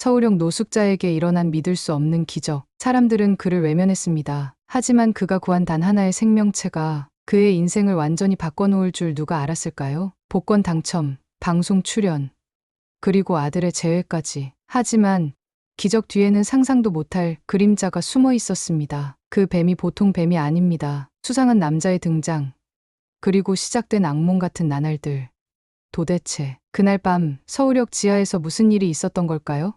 서울역 노숙자에게 일어난 믿을 수 없는 기적. 사람들은 그를 외면했습니다. 하지만 그가 구한 단 하나의 생명체가 그의 인생을 완전히 바꿔놓을 줄 누가 알았을까요? 복권 당첨, 방송 출연, 그리고 아들의 재회까지. 하지만 기적 뒤에는 상상도 못할 그림자가 숨어 있었습니다. 그 뱀이 보통 뱀이 아닙니다. 수상한 남자의 등장, 그리고 시작된 악몽 같은 나날들. 도대체 그날 밤 서울역 지하에서 무슨 일이 있었던 걸까요?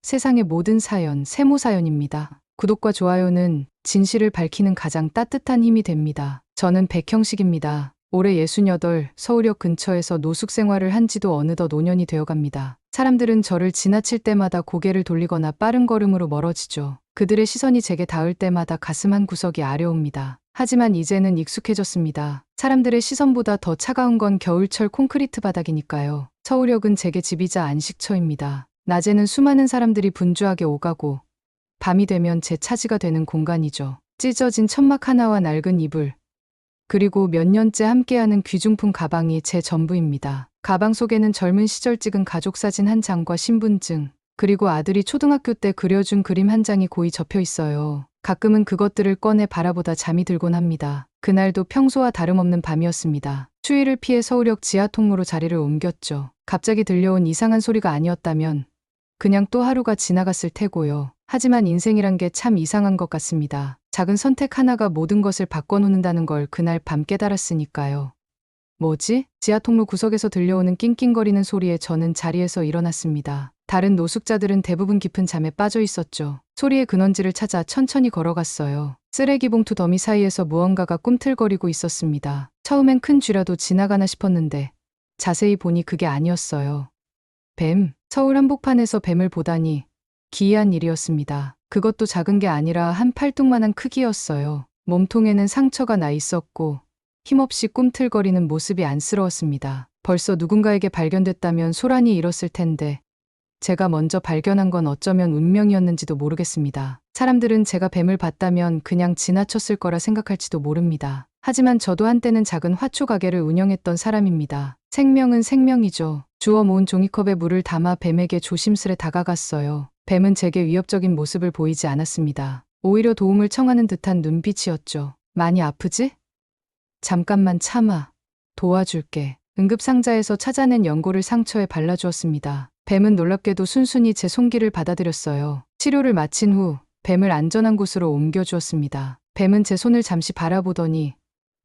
세상의 모든 사연, 세모 사연입니다. 구독과 좋아요는 진실을 밝히는 가장 따뜻한 힘이 됩니다. 저는 백형식입니다. 올해 68, 서울역 근처에서 노숙 생활을 한 지도 어느덧 5년이 되어갑니다. 사람들은 저를 지나칠 때마다 고개를 돌리거나 빠른 걸음으로 멀어지죠. 그들의 시선이 제게 닿을 때마다 가슴 한 구석이 아려옵니다. 하지만 이제는 익숙해졌습니다. 사람들의 시선보다 더 차가운 건 겨울철 콘크리트 바닥이니까요. 서울역은 제게 집이자 안식처입니다. 낮에는 수많은 사람들이 분주하게 오가고, 밤이 되면 제 차지가 되는 공간이죠. 찢어진 천막 하나와 낡은 이불, 그리고 몇 년째 함께하는 귀중품 가방이 제 전부입니다. 가방 속에는 젊은 시절 찍은 가족사진 한 장과 신분증, 그리고 아들이 초등학교 때 그려준 그림 한 장이 고이 접혀 있어요. 가끔은 그것들을 꺼내 바라보다 잠이 들곤 합니다. 그날도 평소와 다름없는 밤이었습니다. 추위를 피해 서울역 지하 통로로 자리를 옮겼죠. 갑자기 들려온 이상한 소리가 아니었다면 그냥 또 하루가 지나갔을 테고요. 하지만 인생이란 게 참 이상한 것 같습니다. 작은 선택 하나가 모든 것을 바꿔놓는다는 걸 그날 밤 깨달았으니까요. 뭐지? 지하 통로 구석에서 들려오는 낑낑거리는 소리에 저는 자리에서 일어났습니다. 다른 노숙자들은 대부분 깊은 잠에 빠져 있었죠. 소리의 근원지를 찾아 천천히 걸어갔어요. 쓰레기 봉투 더미 사이에서 무언가가 꿈틀거리고 있었습니다. 처음엔 큰 쥐라도 지나가나 싶었는데 자세히 보니 그게 아니었어요. 뱀. 서울 한복판에서 뱀을 보다니 기이한 일이었습니다. 그것도 작은 게 아니라 한 팔뚝만한 크기였어요. 몸통에는 상처가 나 있었고 힘없이 꿈틀거리는 모습이 안쓰러웠습니다. 벌써 누군가에게 발견됐다면 소란이 일었을 텐데 제가 먼저 발견한 건 어쩌면 운명이었는지도 모르겠습니다. 사람들은 제가 뱀을 봤다면 그냥 지나쳤을 거라 생각할지도 모릅니다. 하지만 저도 한때는 작은 화초 가게를 운영했던 사람입니다. 생명은 생명이죠. 주워 모은 종이컵에 물을 담아 뱀에게 조심스레 다가갔어요. 뱀은 제게 위협적인 모습을 보이지 않았습니다. 오히려 도움을 청하는 듯한 눈빛이었죠. 많이 아프지? 잠깐만 참아. 도와줄게. 응급상자에서 찾아낸 연고를 상처에 발라주었습니다. 뱀은 놀랍게도 순순히 제 손길을 받아들였어요. 치료를 마친 후 뱀을 안전한 곳으로 옮겨주었습니다. 뱀은 제 손을 잠시 바라보더니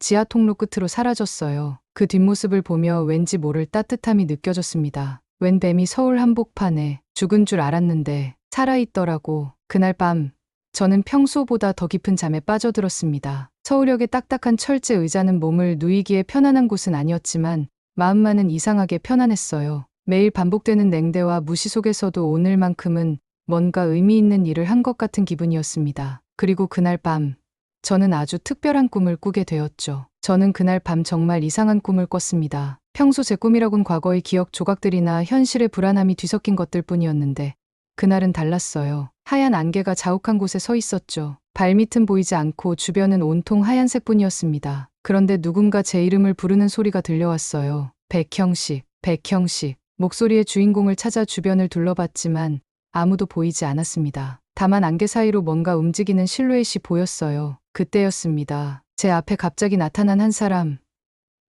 지하 통로 끝으로 사라졌어요. 그 뒷모습을 보며 왠지 모를 따뜻함이 느껴졌습니다. 웬 뱀이 서울 한복판에 죽은 줄 알았는데 살아있더라고. 그날 밤 저는 평소보다 더 깊은 잠에 빠져들었습니다. 서울역의 딱딱한 철제 의자는 몸을 누이기에 편안한 곳은 아니었지만 마음만은 이상하게 편안했어요. 매일 반복되는 냉대와 무시 속에서도 오늘만큼은 뭔가 의미 있는 일을 한 것 같은 기분이었습니다. 그리고 그날 밤 저는 아주 특별한 꿈을 꾸게 되었죠. 저는 그날 밤 정말 이상한 꿈을 꿨습니다. 평소 제 꿈이라곤 과거의 기억 조각들이나 현실의 불안함이 뒤섞인 것들 뿐이었는데 그날은 달랐어요. 하얀 안개가 자욱한 곳에 서 있었죠. 발밑은 보이지 않고 주변은 온통 하얀색뿐이었습니다. 그런데 누군가 제 이름을 부르는 소리가 들려왔어요. 백형식, 백형식. 목소리의 주인공을 찾아 주변을 둘러봤지만 아무도 보이지 않았습니다. 다만 안개 사이로 뭔가 움직이는 실루엣이 보였어요. 그때였습니다. 제 앞에 갑자기 나타난 한 사람.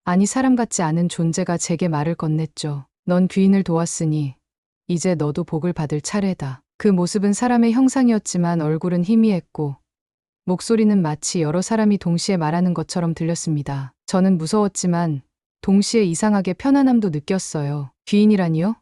아니, 사람 같지 않은 존재가 제게 말을 건넸죠. 넌 귀인을 도왔으니 이제 너도 복을 받을 차례다. 그 모습은 사람의 형상이었지만 얼굴은 희미했고 목소리는 마치 여러 사람이 동시에 말하는 것처럼 들렸습니다. 저는 무서웠지만 동시에 이상하게 편안함도 느꼈어요. 귀인이라니요?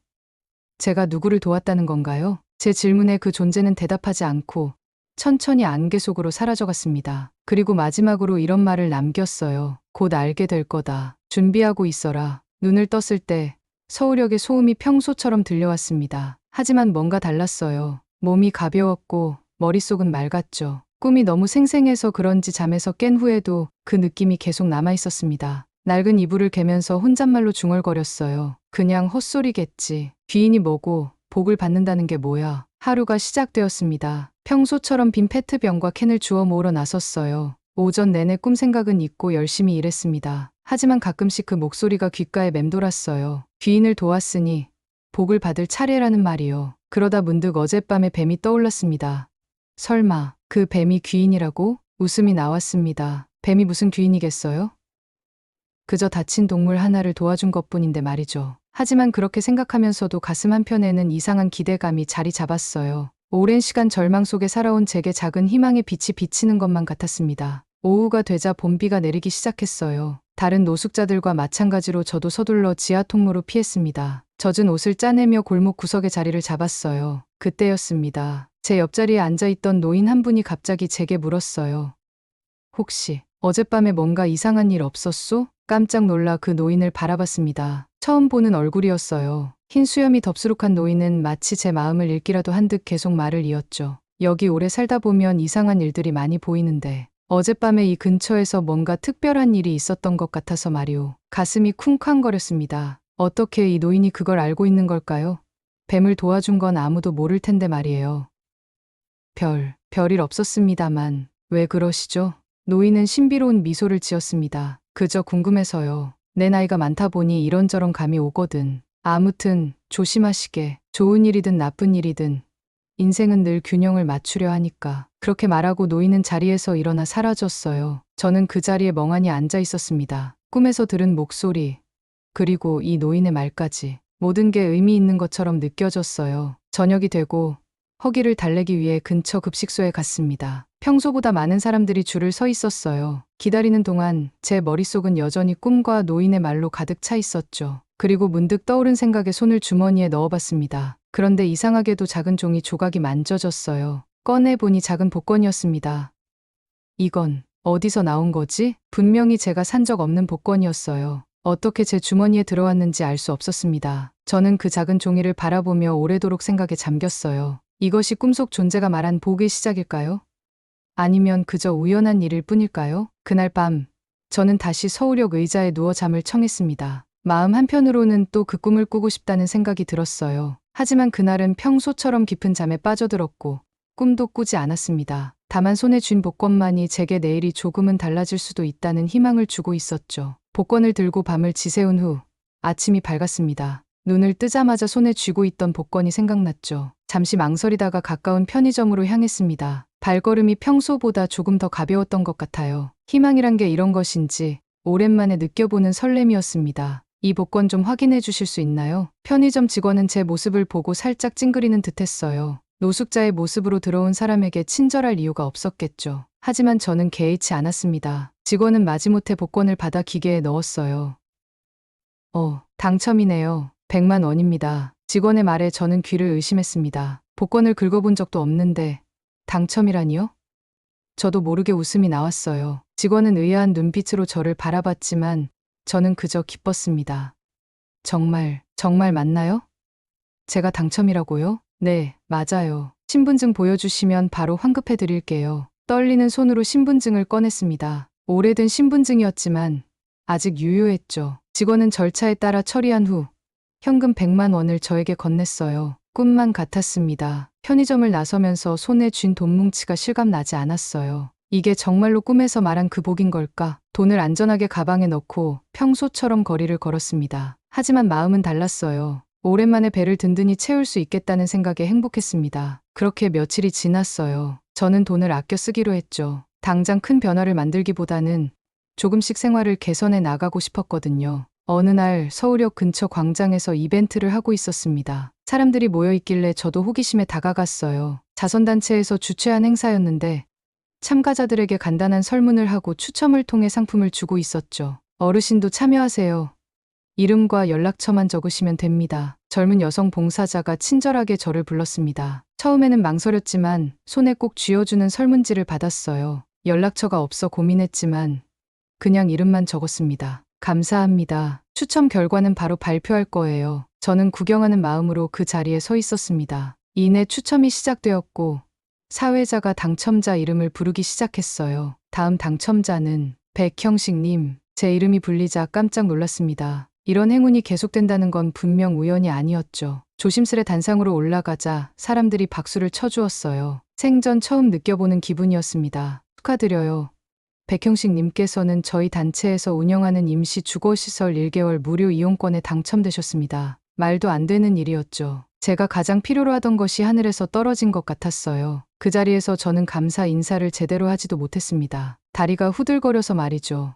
제가 누구를 도왔다는 건가요? 제 질문에 그 존재는 대답하지 않고 천천히 안개 속으로 사라져갔습니다. 그리고 마지막으로 이런 말을 남겼어요. 곧 알게 될 거다. 준비하고 있어라. 눈을 떴을 때 서울역의 소음이 평소처럼 들려왔습니다. 하지만 뭔가 달랐어요. 몸이 가벼웠고 머릿속은 맑았죠. 꿈이 너무 생생해서 그런지 잠에서 깬 후에도 그 느낌이 계속 남아있었습니다. 낡은 이불을 개면서 혼잣말로 중얼거렸어요. 그냥 헛소리겠지. 귀인이 뭐고 복을 받는다는 게 뭐야. 하루가 시작되었습니다. 평소처럼 빈 페트병과 캔을 주워 모으러 나섰어요. 오전 내내 꿈 생각은 잊고 열심히 일했습니다. 하지만 가끔씩 그 목소리가 귓가에 맴돌았어요. 귀인을 도왔으니 복을 받을 차례라는 말이요. 그러다 문득 어젯밤의 뱀이 떠올랐습니다. 설마 그 뱀이 귀인이라고? 웃음이 나왔습니다. 뱀이 무슨 귀인이겠어요? 그저 다친 동물 하나를 도와준 것뿐인데 말이죠. 하지만 그렇게 생각하면서도 가슴 한편에는 이상한 기대감이 자리 잡았어요. 오랜 시간 절망 속에 살아온 제게 작은 희망의 빛이 비치는 것만 같았습니다. 오후가 되자 봄비가 내리기 시작했어요. 다른 노숙자들과 마찬가지로 저도 서둘러 지하 통로로 피했습니다. 젖은 옷을 짜내며 골목 구석에 자리를 잡았어요. 그때였습니다. 제 옆자리에 앉아있던 노인 한 분이 갑자기 제게 물었어요. 혹시 어젯밤에 뭔가 이상한 일 없었소? 깜짝 놀라 그 노인을 바라봤습니다. 처음 보는 얼굴이었어요. 흰 수염이 덥수룩한 노인은 마치 제 마음을 읽기라도 한 듯 계속 말을 이었죠. 여기 오래 살다 보면 이상한 일들이 많이 보이는데 어젯밤에 이 근처에서 뭔가 특별한 일이 있었던 것 같아서 말이오. 가슴이 쿵쾅거렸습니다. 어떻게 이 노인이 그걸 알고 있는 걸까요? 뱀을 도와준 건 아무도 모를 텐데 말이에요. 별일 없었습니다만 왜 그러시죠? 노인은 신비로운 미소를 지었습니다. 그저 궁금해서요. 내 나이가 많다 보니 이런저런 감이 오거든. 아무튼 조심하시게. 좋은 일이든 나쁜 일이든 인생은 늘 균형을 맞추려 하니까. 그렇게 말하고 노인은 자리에서 일어나 사라졌어요. 저는 그 자리에 멍하니 앉아 있었습니다. 꿈에서 들은 목소리, 그리고 이 노인의 말까지 모든 게 의미 있는 것처럼 느껴졌어요. 저녁이 되고 허기를 달래기 위해 근처 급식소에 갔습니다. 평소보다 많은 사람들이 줄을 서 있었어요. 기다리는 동안 제 머릿속은 여전히 꿈과 노인의 말로 가득 차 있었죠. 그리고 문득 떠오른 생각에 손을 주머니에 넣어봤습니다. 그런데 이상하게도 작은 종이 조각이 만져졌어요. 꺼내보니 작은 복권이었습니다. 이건 어디서 나온 거지? 분명히 제가 산 적 없는 복권이었어요. 어떻게 제 주머니에 들어왔는지 알 수 없었습니다. 저는 그 작은 종이를 바라보며 오래도록 생각에 잠겼어요. 이것이 꿈속 존재가 말한 복의 시작일까요? 아니면 그저 우연한 일일 뿐일까요? 그날 밤, 저는 다시 서울역 의자에 누워 잠을 청했습니다. 마음 한편으로는 또 그 꿈을 꾸고 싶다는 생각이 들었어요. 하지만 그날은 평소처럼 깊은 잠에 빠져들었고 꿈도 꾸지 않았습니다. 다만 손에 쥔 복권만이 제게 내일이 조금은 달라질 수도 있다는 희망을 주고 있었죠. 복권을 들고 밤을 지새운 후 아침이 밝았습니다. 눈을 뜨자마자 손에 쥐고 있던 복권이 생각났죠. 잠시 망설이다가 가까운 편의점으로 향했습니다. 발걸음이 평소보다 조금 더 가벼웠던 것 같아요. 희망이란 게 이런 것인지 오랜만에 느껴보는 설렘이었습니다. 이 복권 좀 확인해 주실 수 있나요? 편의점 직원은 제 모습을 보고 살짝 찡그리는 듯했어요. 노숙자의 모습으로 들어온 사람에게 친절할 이유가 없었겠죠. 하지만 저는 개의치 않았습니다. 직원은 마지못해 복권을 받아 기계에 넣었어요. 당첨이네요. 100만 원입니다. 직원의 말에 저는 귀를 의심했습니다. 복권을 긁어본 적도 없는데 당첨이라니요? 저도 모르게 웃음이 나왔어요. 직원은 의아한 눈빛으로 저를 바라봤지만 저는 그저 기뻤습니다. 정말 맞나요? 제가 당첨이라고요? 네, 맞아요. 신분증 보여주시면 바로 환급해 드릴게요. 떨리는 손으로 신분증을 꺼냈습니다. 오래된 신분증이었지만 아직 유효했죠. 직원은 절차에 따라 처리한 후 현금 100만 원을 저에게 건넸어요. 꿈만 같았습니다. 편의점을 나서면서 손에 쥔 돈 뭉치가 실감나지 않았어요. 이게 정말로 꿈에서 말한 그 복인 걸까? 돈을 안전하게 가방에 넣고 평소처럼 거리를 걸었습니다. 하지만 마음은 달랐어요. 오랜만에 배를 든든히 채울 수 있겠다는 생각에 행복했습니다. 그렇게 며칠이 지났어요. 저는 돈을 아껴 쓰기로 했죠. 당장 큰 변화를 만들기보다는 조금씩 생활을 개선해 나가고 싶었거든요. 어느 날 서울역 근처 광장에서 이벤트를 하고 있었습니다. 사람들이 모여 있길래 저도 호기심에 다가갔어요. 자선단체에서 주최한 행사였는데 참가자들에게 간단한 설문을 하고 추첨을 통해 상품을 주고 있었죠. 어르신도 참여하세요. 이름과 연락처만 적으시면 됩니다. 젊은 여성 봉사자가 친절하게 저를 불렀습니다. 처음에는 망설였지만 손에 꼭 쥐어주는 설문지를 받았어요. 연락처가 없어 고민했지만 그냥 이름만 적었습니다. 감사합니다. 추첨 결과는 바로 발표할 거예요. 저는 구경하는 마음으로 그 자리에 서 있었습니다. 이내 추첨이 시작되었고 사회자가 당첨자 이름을 부르기 시작했어요. 다음 당첨자는 백형식님. 제 이름이 불리자 깜짝 놀랐습니다. 이런 행운이 계속된다는 건 분명 우연이 아니었죠. 조심스레 단상으로 올라가자 사람들이 박수를 쳐주었어요. 생전 처음 느껴보는 기분이었습니다. 축하드려요. 백형식님께서는 저희 단체에서 운영하는 임시 주거시설 1개월 무료 이용권에 당첨되셨습니다. 말도 안 되는 일이었죠. 제가 가장 필요로 하던 것이 하늘에서 떨어진 것 같았어요. 그 자리에서 저는 감사 인사를 제대로 하지도 못했습니다. 다리가 후들거려서 말이죠.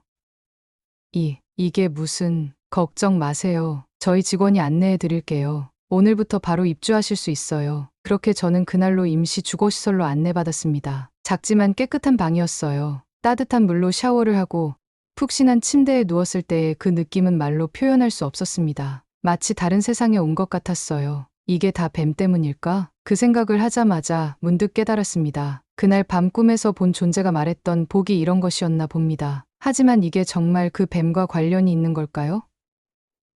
이게 무슨, 걱정 마세요. 저희 직원이 안내해 드릴게요. 오늘부터 바로 입주하실 수 있어요. 그렇게 저는 그날로 임시 주거시설로 안내받았습니다. 작지만 깨끗한 방이었어요. 따뜻한 물로 샤워를 하고 푹신한 침대에 누웠을 때의 그 느낌은 말로 표현할 수 없었습니다. 마치 다른 세상에 온 것 같았어요. 이게 다 뱀 때문일까? 그 생각을 하자마자 문득 깨달았습니다. 그날 밤 꿈에서 본 존재가 말했던 복이 이런 것이었나 봅니다. 하지만 이게 정말 그 뱀과 관련이 있는 걸까요?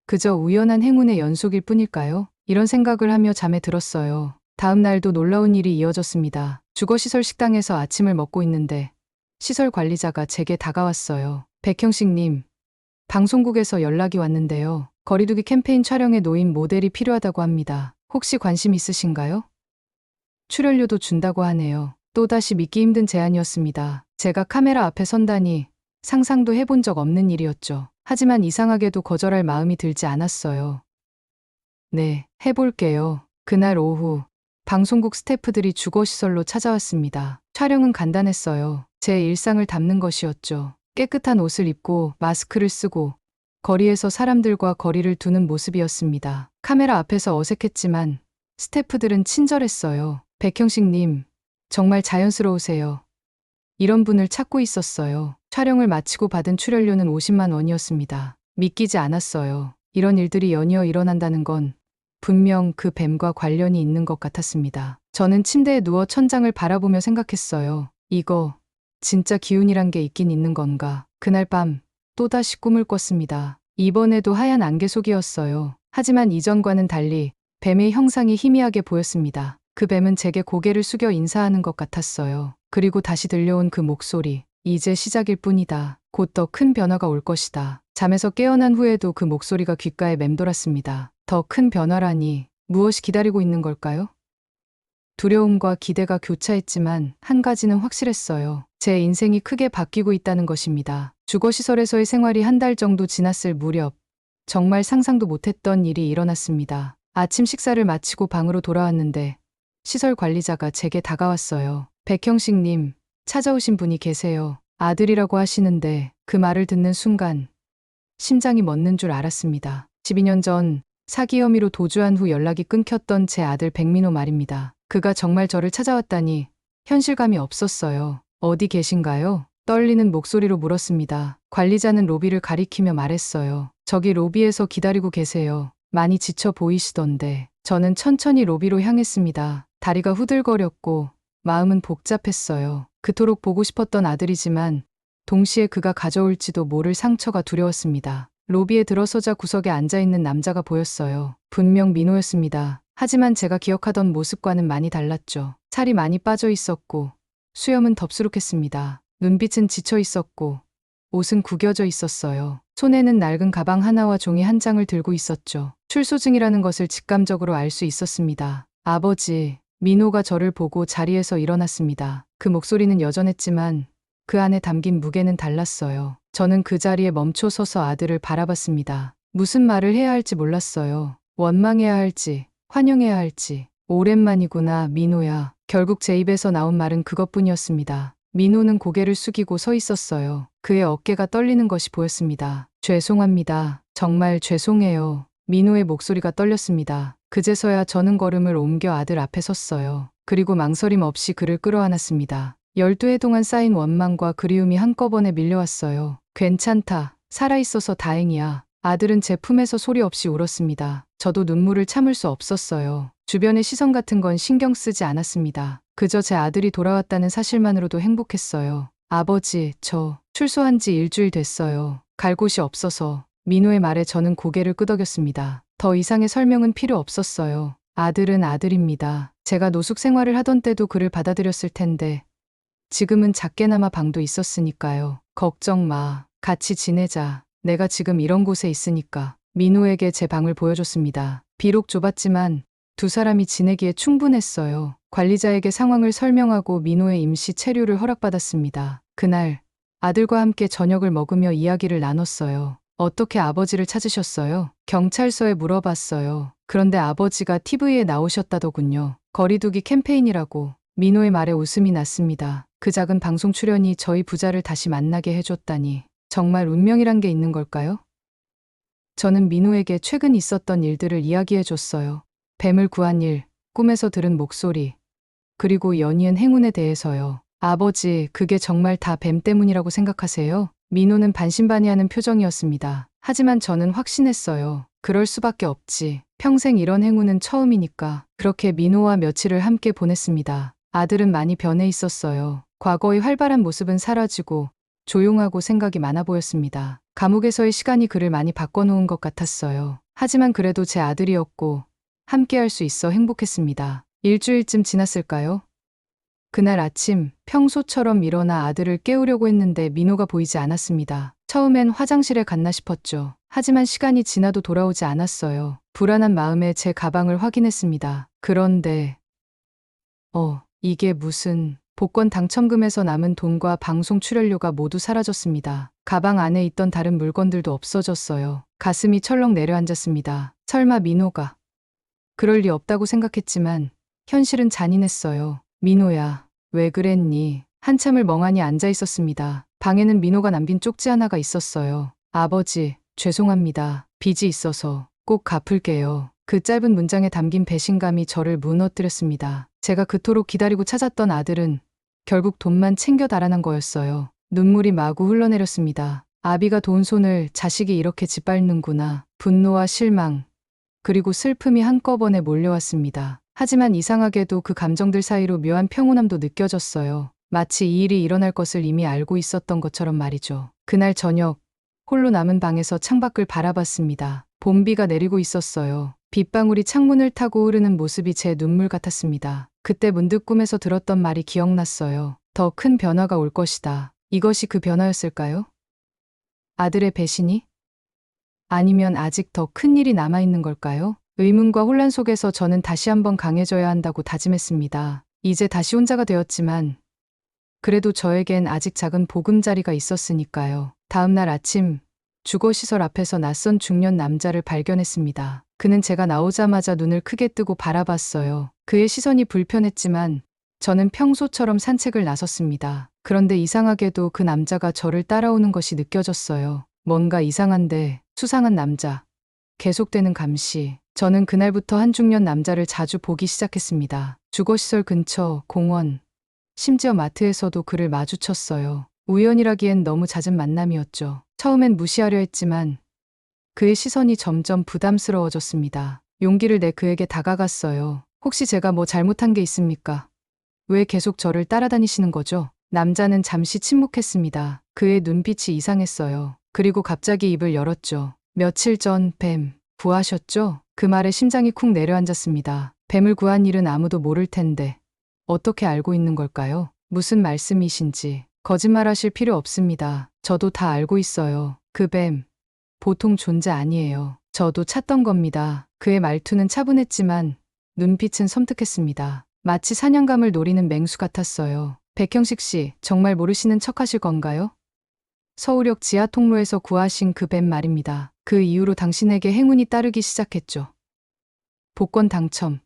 그저 우연한 행운의 연속일 뿐일까요? 이런 생각을 하며 잠에 들었어요. 다음 날도 놀라운 일이 이어졌습니다. 주거시설 식당에서 아침을 먹고 있는데 시설 관리자가 제게 다가왔어요. 백형식님, 방송국에서 연락이 왔는데요. 거리두기 캠페인 촬영에 노인 모델이 필요하다고 합니다. 혹시 관심 있으신가요? 출연료도 준다고 하네요. 또다시 믿기 힘든 제안이었습니다. 제가 카메라 앞에 선다니 상상도 해본 적 없는 일이었죠. 하지만 이상하게도 거절할 마음이 들지 않았어요. 네, 해볼게요. 그날 오후 방송국 스태프들이 주거시설로 찾아왔습니다. 촬영은 간단했어요. 제 일상을 담는 것이었죠. 깨끗한 옷을 입고 마스크를 쓰고 거리에서 사람들과 거리를 두는 모습이었습니다. 카메라 앞에서 어색했지만 스태프들은 친절했어요. 백형식님, 정말 자연스러우세요. 이런 분을 찾고 있었어요. 촬영을 마치고 받은 출연료는 50만 원이었습니다. 믿기지 않았어요. 이런 일들이 연이어 일어난다는 건 분명 그 뱀과 관련이 있는 것 같았습니다. 저는 침대에 누워 천장을 바라보며 생각했어요. 이거 진짜 기운이란 게 있긴 있는 건가? 그날 밤 또다시 꿈을 꿨습니다. 이번에도 하얀 안개 속이었어요. 하지만 이전과는 달리 뱀의 형상이 희미하게 보였습니다. 그 뱀은 제게 고개를 숙여 인사하는 것 같았어요. 그리고 다시 들려온 그 목소리. 이제 시작일 뿐이다. 곧 더 큰 변화가 올 것이다. 잠에서 깨어난 후에도 그 목소리가 귓가에 맴돌았습니다. 더 큰 변화라니 무엇이 기다리고 있는 걸까요? 두려움과 기대가 교차했지만 한 가지는 확실했어요. 제 인생이 크게 바뀌고 있다는 것입니다. 주거시설에서의 생활이 한 달 정도 지났을 무렵 정말 상상도 못했던 일이 일어났습니다. 아침 식사를 마치고 방으로 돌아왔는데 시설 관리자가 제게 다가왔어요. 백형식님, 찾아오신 분이 계세요. 아들이라고 하시는데 그 말을 듣는 순간 심장이 멎는 줄 알았습니다. 12년 전 사기 혐의로 도주한 후 연락이 끊겼던 제 아들 백민호 말입니다. 그가 정말 저를 찾아왔다니 현실감이 없었어요. 어디 계신가요? 떨리는 목소리로 물었습니다. 관리자는 로비를 가리키며 말했어요. 저기 로비에서 기다리고 계세요. 많이 지쳐 보이시던데. 저는 천천히 로비로 향했습니다. 다리가 후들거렸고 마음은 복잡했어요. 그토록 보고 싶었던 아들이지만 동시에 그가 가져올지도 모를 상처가 두려웠습니다. 로비에 들어서자 구석에 앉아있는 남자가 보였어요. 분명 민호였습니다. 하지만 제가 기억하던 모습과는 많이 달랐죠. 살이 많이 빠져 있었고 수염은 덥수룩했습니다. 눈빛은 지쳐 있었고 옷은 구겨져 있었어요. 손에는 낡은 가방 하나와 종이 한 장을 들고 있었죠. 출소 중이라는 것을 직감적으로 알 수 있었습니다. 아버지, 민호가 저를 보고 자리에서 일어났습니다. 그 목소리는 여전했지만 그 안에 담긴 무게는 달랐어요. 저는 그 자리에 멈춰 서서 아들을 바라봤습니다. 무슨 말을 해야 할지 몰랐어요. 원망해야 할지, 환영해야 할지. 오랜만이구나, 민호야. 결국 제 입에서 나온 말은 그것뿐이었습니다. 민호는 고개를 숙이고 서 있었어요. 그의 어깨가 떨리는 것이 보였습니다. 죄송합니다. 정말 죄송해요. 민호의 목소리가 떨렸습니다. 그제서야 저는 걸음을 옮겨 아들 앞에 섰어요. 그리고 망설임 없이 그를 끌어안았습니다. 12해 동안 쌓인 원망과 그리움이 한꺼번에 밀려왔어요. 괜찮다. 살아있어서 다행이야. 아들은 제 품에서 소리 없이 울었습니다. 저도 눈물을 참을 수 없었어요. 주변의 시선 같은 건 신경 쓰지 않았습니다. 그저 제 아들이 돌아왔다는 사실만으로도 행복했어요. 아버지, 저 출소한 지 일주일 됐어요. 갈 곳이 없어서. 민호의 말에 저는 고개를 끄덕였습니다. 더 이상의 설명은 필요 없었어요. 아들은 아들입니다. 제가 노숙 생활을 하던 때도 그를 받아들였을 텐데 지금은 작게나마 방도 있었으니까요. 걱정 마. 같이 지내자. 내가 지금 이런 곳에 있으니까. 민호에게 제 방을 보여줬습니다. 비록 좁았지만 두 사람이 지내기에 충분했어요. 관리자에게 상황을 설명하고 민호의 임시 체류를 허락받았습니다. 그날 아들과 함께 저녁을 먹으며 이야기를 나눴어요. 어떻게 아버지를 찾으셨어요? 경찰서에 물어봤어요. 그런데 아버지가 TV에 나오셨다더군요. 거리두기 캠페인이라고. 민호의 말에 웃음이 났습니다. 그 작은 방송 출연이 저희 부자를 다시 만나게 해줬다니. 정말 운명이란 게 있는 걸까요? 저는 민호에게 최근 있었던 일들을 이야기해줬어요. 뱀을 구한 일, 꿈에서 들은 목소리, 그리고 연이은 행운에 대해서요. 아버지, 그게 정말 다 뱀 때문이라고 생각하세요? 민호는 반신반의하는 표정이었습니다. 하지만 저는 확신했어요. 그럴 수밖에 없지. 평생 이런 행운은 처음이니까. 그렇게 민호와 며칠을 함께 보냈습니다. 아들은 많이 변해 있었어요. 과거의 활발한 모습은 사라지고 조용하고 생각이 많아 보였습니다. 감옥에서의 시간이 그를 많이 바꿔놓은 것 같았어요. 하지만 그래도 제 아들이었고 함께 할 수 있어 행복했습니다. 일주일쯤 지났을까요? 그날 아침 평소처럼 일어나 아들을 깨우려고 했는데 민호가 보이지 않았습니다. 처음엔 화장실에 갔나 싶었죠. 하지만 시간이 지나도 돌아오지 않았어요. 불안한 마음에 제 가방을 확인했습니다. 그런데 이게 무슨... 복권 당첨금에서 남은 돈과 방송 출연료가 모두 사라졌습니다. 가방 안에 있던 다른 물건들도 없어졌어요. 가슴이 철렁 내려앉았습니다. 설마 민호가... 그럴 리 없다고 생각했지만 현실은 잔인했어요. 민호야, 왜 그랬니? 한참을 멍하니 앉아 있었습니다. 방에는 민호가 남긴 쪽지 하나가 있었어요. 아버지, 죄송합니다. 빚이 있어서 꼭 갚을게요. 그 짧은 문장에 담긴 배신감이 저를 무너뜨렸습니다. 제가 그토록 기다리고 찾았던 아들은 결국 돈만 챙겨 달아난 거였어요. 눈물이 마구 흘러내렸습니다. 아비가 돈 손을 자식이 이렇게 짓밟는구나. 분노와 실망, 그리고 슬픔이 한꺼번에 몰려왔습니다. 하지만 이상하게도 그 감정들 사이로 묘한 평온함도 느껴졌어요. 마치 이 일이 일어날 것을 이미 알고 있었던 것처럼 말이죠. 그날 저녁, 홀로 남은 방에서 창밖을 바라봤습니다. 봄비가 내리고 있었어요. 빗방울이 창문을 타고 흐르는 모습이 제 눈물 같았습니다. 그때 문득 꿈에서 들었던 말이 기억났어요. 더 큰 변화가 올 것이다. 이것이 그 변화였을까요? 아들의 배신이? 아니면 아직 더 큰 일이 남아있는 걸까요? 의문과 혼란 속에서 저는 다시 한번 강해져야 한다고 다짐했습니다. 이제 다시 혼자가 되었지만 그래도 저에겐 아직 작은 보금자리가 있었으니까요. 다음 날 아침 주거시설 앞에서 낯선 중년 남자를 발견했습니다. 그는 제가 나오자마자 눈을 크게 뜨고 바라봤어요. 그의 시선이 불편했지만 저는 평소처럼 산책을 나섰습니다. 그런데 이상하게도 그 남자가 저를 따라오는 것이 느껴졌어요. 뭔가 이상한데 수상한 남자. 계속되는 감시. 저는 그날부터 한 중년 남자를 자주 보기 시작했습니다. 주거시설 근처, 공원, 심지어 마트에서도 그를 마주쳤어요. 우연이라기엔 너무 잦은 만남이었죠. 처음엔 무시하려 했지만 그의 시선이 점점 부담스러워졌습니다. 용기를 내 그에게 다가갔어요. 혹시 제가 뭐 잘못한 게 있습니까? 왜 계속 저를 따라다니시는 거죠? 남자는 잠시 침묵했습니다. 그의 눈빛이 이상했어요. 그리고 갑자기 입을 열었죠. 며칠 전 뱀 구하셨죠? 그 말에 심장이 쿵 내려앉았습니다. 뱀을 구한 일은 아무도 모를 텐데 어떻게 알고 있는 걸까요? 무슨 말씀이신지. 거짓말하실 필요 없습니다. 저도 다 알고 있어요. 그 뱀 보통 존재 아니에요. 저도 찾던 겁니다. 그의 말투는 차분했지만 눈빛은 섬뜩했습니다. 마치 사냥감을 노리는 맹수 같았어요. 백형식 씨, 정말 모르시는 척 하실 건가요? 서울역 지하 통로에서 구하신 그 뱀 말입니다. 그 이후로 당신에게 행운이 따르기 시작했죠. 복권 당첨,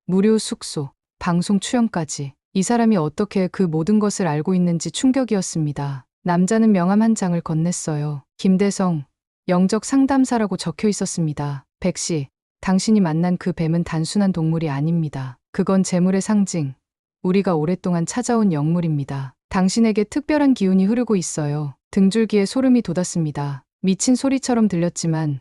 무료 숙소, 방송 출연까지. 이 사람이 어떻게 그 모든 것을 알고 있는지 충격이었습니다. 남자는 명함 한 장을 건넸어요. 김대성, 영적 상담사라고 적혀 있었습니다. 백 씨, 당신이 만난 그 뱀은 단순한 동물이 아닙니다. 그건 재물의 상징, 우리가 오랫동안 찾아온 영물입니다. 당신에게 특별한 기운이 흐르고 있어요. 등줄기에 소름이 돋았습니다. 미친 소리처럼 들렸지만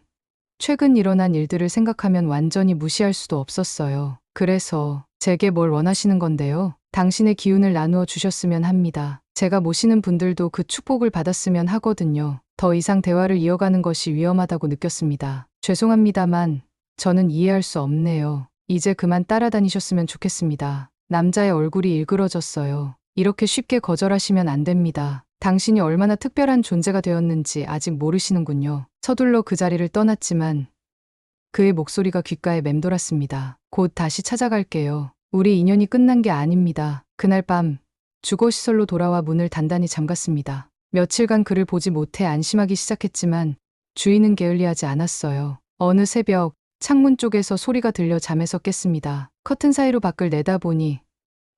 최근 일어난 일들을 생각하면 완전히 무시할 수도 없었어요. 그래서 제게 뭘 원하시는 건데요? 당신의 기운을 나누어 주셨으면 합니다. 제가 모시는 분들도 그 축복을 받았으면 하거든요. 더 이상 대화를 이어가는 것이 위험하다고 느꼈습니다. 죄송합니다만 저는 이해할 수 없네요. 이제 그만 따라다니셨으면 좋겠습니다. 남자의 얼굴이 일그러졌어요. 이렇게 쉽게 거절하시면 안 됩니다. 당신이 얼마나 특별한 존재가 되었는지 아직 모르시는군요. 서둘러 그 자리를 떠났지만 그의 목소리가 귓가에 맴돌았습니다. 곧 다시 찾아갈게요. 우리 인연이 끝난 게 아닙니다. 그날 밤 주거시설로 돌아와 문을 단단히 잠갔습니다. 며칠간 그를 보지 못해 안심하기 시작했지만 주인은 게을리하지 않았어요. 어느 새벽 창문 쪽에서 소리가 들려 잠에서 깼습니다. 커튼 사이로 밖을 내다보니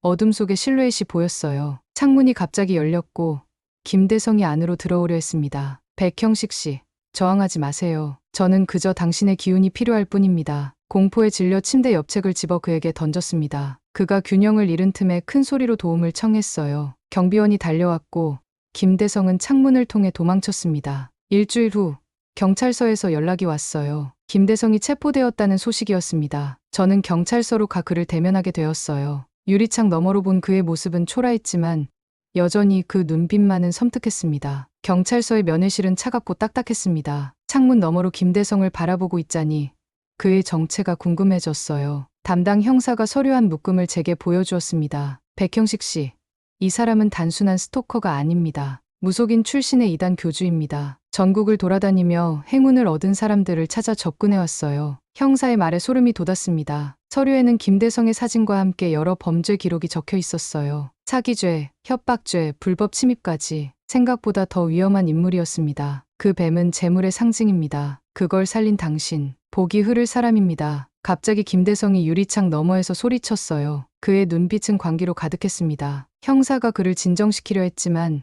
어둠 속에 실루엣이 보였어요. 창문이 갑자기 열렸고 김대성이 안으로 들어오려 했습니다. 백형식 씨, 저항하지 마세요. 저는 그저 당신의 기운이 필요할 뿐입니다. 공포에 질려 침대 옆책을 집어 그에게 던졌습니다. 그가 균형을 잃은 틈에 큰 소리로 도움을 청했어요. 경비원이 달려왔고 김대성은 창문을 통해 도망쳤습니다. 일주일 후 경찰서에서 연락이 왔어요. 김대성이 체포되었다는 소식이었습니다. 저는 경찰서로 가 그를 대면하게 되었어요. 유리창 너머로 본 그의 모습은 초라했지만 여전히 그 눈빛만은 섬뜩했습니다. 경찰서의 면회실은 차갑고 딱딱했습니다. 창문 너머로 김대성을 바라보고 있자니 그의 정체가 궁금해졌어요. 담당 형사가 서류한 묶음을 제게 보여주었습니다. 백형식 씨, 이 사람은 단순한 스토커가 아닙니다. 무속인 출신의 이단 교주입니다. 전국을 돌아다니며 행운을 얻은 사람들을 찾아 접근해왔어요. 형사의 말에 소름이 돋았습니다. 서류에는 김대성의 사진과 함께 여러 범죄 기록이 적혀 있었어요. 사기죄, 협박죄, 불법 침입까지. 생각보다 더 위험한 인물이었습니다. 그 뱀은 재물의 상징입니다. 그걸 살린 당신, 복이 흐를 사람입니다. 갑자기 김대성이 유리창 너머에서 소리쳤어요. 그의 눈빛은 광기로 가득했습니다. 형사가 그를 진정시키려 했지만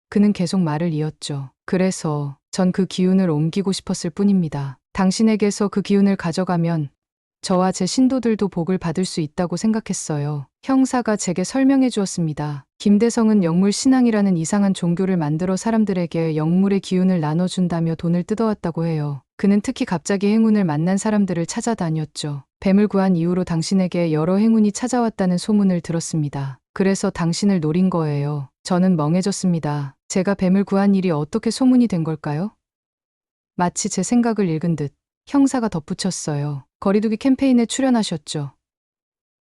그는 계속 말을 이었죠. 그래서 전 그 기운을 옮기고 싶었을 뿐입니다. 당신에게서 그 기운을 가져가면 저와 제 신도들도 복을 받을 수 있다고 생각했어요. 형사가 제게 설명해 주었습니다. 김대성은 영물 신앙이라는 이상한 종교를 만들어 사람들에게 영물의 기운을 나눠준다며 돈을 뜯어왔다고 해요. 그는 특히 갑자기 행운을 만난 사람들을 찾아다녔죠. 뱀을 구한 이후로 당신에게 여러 행운이 찾아왔다는 소문을 들었습니다. 그래서 당신을 노린 거예요. 저는 멍해졌습니다. 제가 뱀을 구한 일이 어떻게 소문이 된 걸까요? 마치 제 생각을 읽은 듯 형사가 덧붙였어요. 거리두기 캠페인에 출연하셨죠.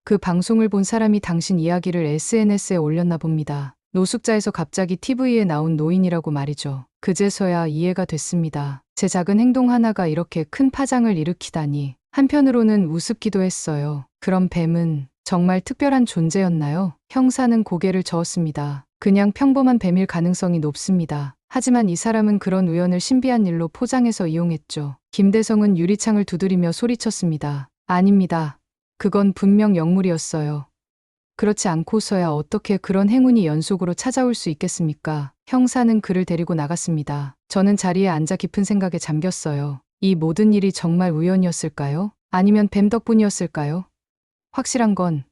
그 방송을 본 사람이 당신 이야기를 SNS에 올렸나 봅니다. 노숙자에서 갑자기 TV에 나온 노인이라고 말이죠. 그제서야 이해가 됐습니다. 제 작은 행동 하나가 이렇게 큰 파장을 일으키다니. 한편으로는 우습기도 했어요. 그럼 뱀은 정말 특별한 존재였나요? 형사는 고개를 저었습니다. 그냥 평범한 뱀일 가능성이 높습니다. 하지만 이 사람은 그런 우연을 신비한 일로 포장해서 이용했죠. 김대성은 유리창을 두드리며 소리쳤습니다. 아닙니다. 그건 분명 영물이었어요. 그렇지 않고서야 어떻게 그런 행운이 연속으로 찾아올 수 있겠습니까? 형사는 그를 데리고 나갔습니다. 저는 자리에 앉아 깊은 생각에 잠겼어요. 이 모든 일이 정말 우연이었을까요? 아니면 뱀 덕분이었을까요? 확실한 건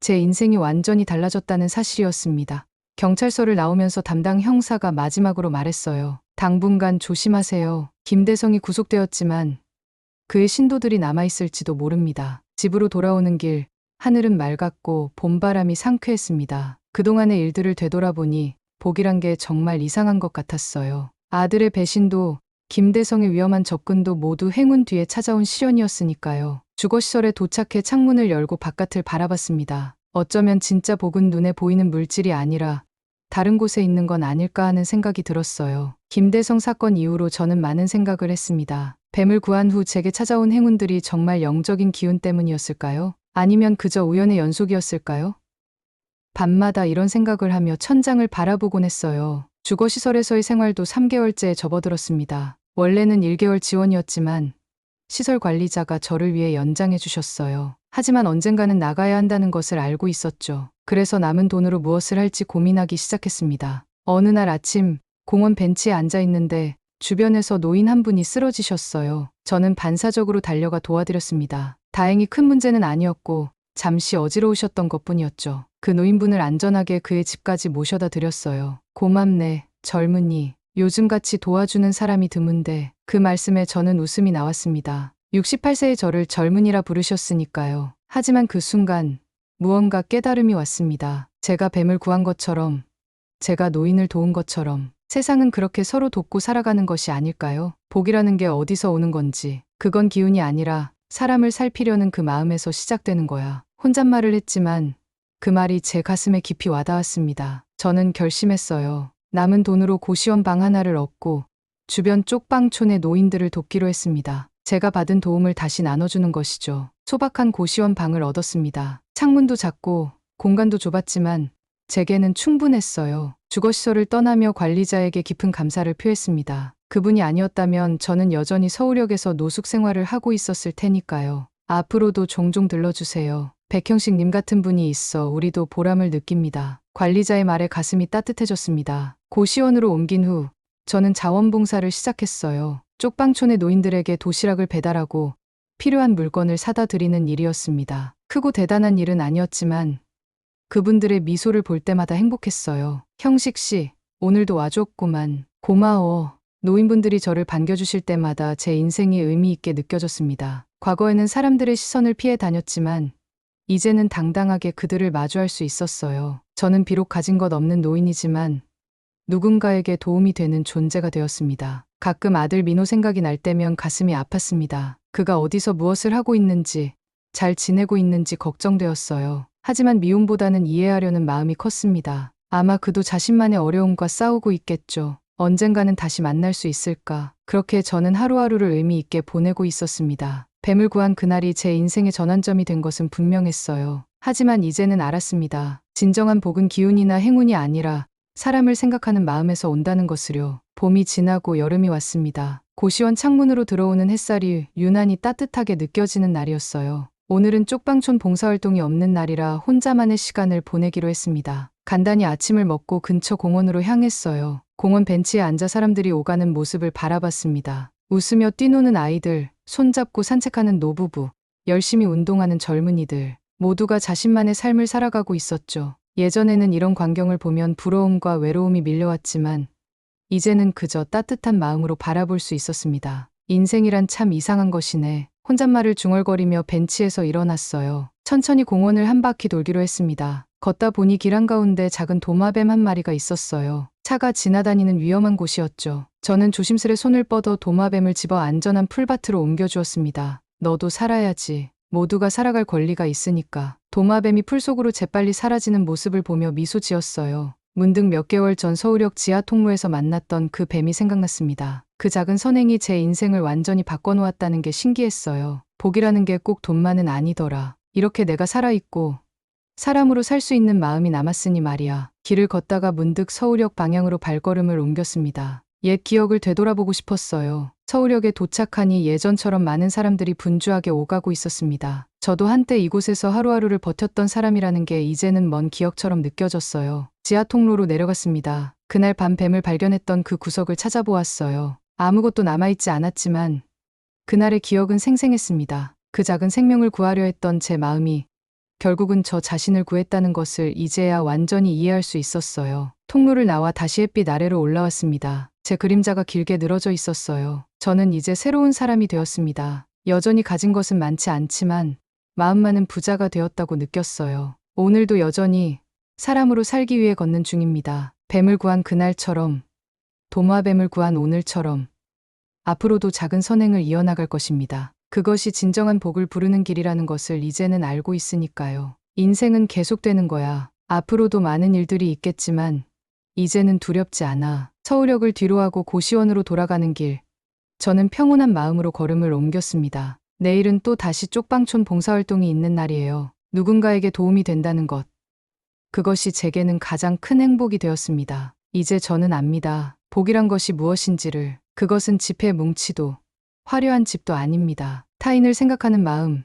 제 인생이 완전히 달라졌다는 사실이었습니다. 경찰서를 나오면서 담당 형사가 마지막으로 말했어요. 당분간 조심하세요. 김대성이 구속되었지만 그의 신도들이 남아있을지도 모릅니다. 집으로 돌아오는 길, 하늘은 맑았고 봄바람이 상쾌했습니다. 그동안의 일들을 되돌아보니 복이란 게 정말 이상한 것 같았어요. 아들의 배신도 김대성의 위험한 접근도 모두 행운 뒤에 찾아온 시련이었으니까요. 주거시설에 도착해 창문을 열고 바깥을 바라봤습니다. 어쩌면 진짜 복은 눈에 보이는 물질이 아니라 다른 곳에 있는 건 아닐까 하는 생각이 들었어요. 김대성 사건 이후로 저는 많은 생각을 했습니다. 뱀을 구한 후 제게 찾아온 행운들이 정말 영적인 기운 때문이었을까요? 아니면 그저 우연의 연속이었을까요? 밤마다 이런 생각을 하며 천장을 바라보곤 했어요. 주거시설에서의 생활도 3개월째에 접어들었습니다. 원래는 1개월 지원이었지만 시설 관리자가 저를 위해 연장해 주셨어요. 하지만 언젠가는 나가야 한다는 것을 알고 있었죠. 그래서 남은 돈으로 무엇을 할지 고민하기 시작했습니다. 어느 날 아침 공원 벤치에 앉아 있는데 주변에서 노인 한 분이 쓰러지셨어요. 저는 반사적으로 달려가 도와드렸습니다. 다행히 큰 문제는 아니었고 잠시 어지러우셨던 것뿐이었죠. 그 노인분을 안전하게 그의 집까지 모셔다 드렸어요. 고맙네, 젊은이. 요즘같이 도와주는 사람이 드문데 그 말씀에 저는 웃음이 나왔습니다. 68세의 저를 젊은이라 부르셨으니까요. 하지만 그 순간 무언가 깨달음이 왔습니다. 제가 뱀을 구한 것처럼, 제가 노인을 도운 것처럼 세상은 그렇게 서로 돕고 살아가는 것이 아닐까요? 복이라는 게 어디서 오는 건지, 그건 기운이 아니라 사람을 살피려는 그 마음에서 시작되는 거야. 혼잣말을 했지만 그 말이 제 가슴에 깊이 와닿았습니다. 저는 결심했어요. 남은 돈으로 고시원 방 하나를 얻고 주변 쪽방촌의 노인들을 돕기로 했습니다. 제가 받은 도움을 다시 나눠주는 것이죠. 소박한 고시원 방을 얻었습니다. 창문도 작고 공간도 좁았지만 제게는 충분했어요. 주거시설을 떠나며 관리자에게 깊은 감사를 표했습니다. 그분이 아니었다면 저는 여전히 서울역에서 노숙 생활을 하고 있었을 테니까요. 앞으로도 종종 들러주세요. 백형식 님 같은 분이 있어 우리도 보람을 느낍니다. 관리자의 말에 가슴이 따뜻해졌습니다. 고시원으로 옮긴 후 저는 자원봉사를 시작했어요. 쪽방촌의 노인들에게 도시락을 배달하고 필요한 물건을 사다 드리는 일이었습니다. 크고 대단한 일은 아니었지만 그분들의 미소를 볼 때마다 행복했어요. 형식 씨, 오늘도 와줬구만. 고마워. 노인분들이 저를 반겨주실 때마다 제 인생이 의미 있게 느껴졌습니다. 과거에는 사람들의 시선을 피해 다녔지만 이제는 당당하게 그들을 마주할 수 있었어요. 저는 비록 가진 것 없는 노인이지만 누군가에게 도움이 되는 존재가 되었습니다. 가끔 아들 민호 생각이 날 때면 가슴이 아팠습니다. 그가 어디서 무엇을 하고 있는지, 잘 지내고 있는지 걱정되었어요. 하지만 미움보다는 이해하려는 마음이 컸습니다. 아마 그도 자신만의 어려움과 싸우고 있겠죠. 언젠가는 다시 만날 수 있을까. 그렇게 저는 하루하루를 의미 있게 보내고 있었습니다. 뱀을 구한 그날이 제 인생의 전환점이 된 것은 분명했어요. 하지만 이제는 알았습니다. 진정한 복은 기운이나 행운이 아니라 사람을 생각하는 마음에서 온다는 것을요. 봄이 지나고 여름이 왔습니다. 고시원 창문으로 들어오는 햇살이 유난히 따뜻하게 느껴지는 날이었어요. 오늘은 쪽방촌 봉사활동이 없는 날이라 혼자만의 시간을 보내기로 했습니다. 간단히 아침을 먹고 근처 공원으로 향했어요. 공원 벤치에 앉아 사람들이 오가는 모습을 바라봤습니다. 웃으며 뛰노는 아이들, 손잡고 산책하는 노부부, 열심히 운동하는 젊은이들, 모두가 자신만의 삶을 살아가고 있었죠. 예전에는 이런 광경을 보면 부러움과 외로움이 밀려왔지만 이제는 그저 따뜻한 마음으로 바라볼 수 있었습니다. 인생이란 참 이상한 것이네. 혼잣말을 중얼거리며 벤치에서 일어났어요. 천천히 공원을 한 바퀴 돌기로 했습니다. 걷다 보니 길 한가운데 작은 도마뱀 한 마리가 있었어요. 차가 지나다니는 위험한 곳이었죠. 저는 조심스레 손을 뻗어 도마뱀을 집어 안전한 풀밭으로 옮겨주었습니다. 너도 살아야지. 모두가 살아갈 권리가 있으니까. 도마뱀이 풀 속으로 재빨리 사라지는 모습을 보며 미소 지었어요. 문득 몇 개월 전 서울역 지하 통로에서 만났던 그 뱀이 생각났습니다. 그 작은 선행이 제 인생을 완전히 바꿔놓았다는 게 신기했어요. 복이라는 게 꼭 돈만은 아니더라. 이렇게 내가 살아있고 사람으로 살 수 있는 마음이 남았으니 말이야. 길을 걷다가 문득 서울역 방향으로 발걸음을 옮겼습니다. 옛 기억을 되돌아보고 싶었어요. 서울역에 도착하니 예전처럼 많은 사람들이 분주하게 오가고 있었습니다. 저도 한때 이곳에서 하루하루를 버텼던 사람이라는 게 이제는 먼 기억처럼 느껴졌어요. 지하 통로로 내려갔습니다. 그날 밤 뱀을 발견했던 그 구석을 찾아보았어요. 아무것도 남아있지 않았지만 그날의 기억은 생생했습니다. 그 작은 생명을 구하려 했던 제 마음이 결국은 저 자신을 구했다는 것을 이제야 완전히 이해할 수 있었어요. 통로를 나와 다시 햇빛 아래로 올라왔습니다. 제 그림자가 길게 늘어져 있었어요. 저는 이제 새로운 사람이 되었습니다. 여전히 가진 것은 많지 않지만 마음만은 부자가 되었다고 느꼈어요. 오늘도 여전히 사람으로 살기 위해 걷는 중입니다. 뱀을 구한 그날처럼, 도마뱀을 구한 오늘처럼 앞으로도 작은 선행을 이어나갈 것입니다. 그것이 진정한 복을 부르는 길이라는 것을 이제는 알고 있으니까요. 인생은 계속되는 거야. 앞으로도 많은 일들이 있겠지만 이제는 두렵지 않아. 서울역을 뒤로하고 고시원으로 돌아가는 길. 저는 평온한 마음으로 걸음을 옮겼습니다. 내일은 또 다시 쪽방촌 봉사활동이 있는 날이에요. 누군가에게 도움이 된다는 것. 그것이 제게는 가장 큰 행복이 되었습니다. 이제 저는 압니다. 복이란 것이 무엇인지를. 그것은 지폐 뭉치도 화려한 집도 아닙니다. 타인을 생각하는 마음,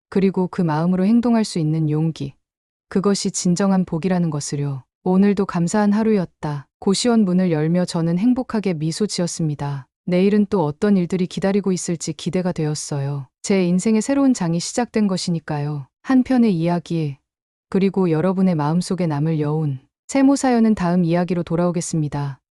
그리고 그 마음으로 행동할 수 있는 용기. 그것이 진정한 복이라는 것을요. 오늘도 감사한 하루였다. 고시원 문을 열며 저는 행복하게 미소 지었습니다. 내일은 또 어떤 일들이 기다리고 있을지 기대가 되었어요. 제 인생의 새로운 장이 시작된 것이니까요. 한 편의 이야기, 그리고 여러분의 마음속에 남을 여운. 세모 사연은 다음 이야기로 돌아오겠습니다.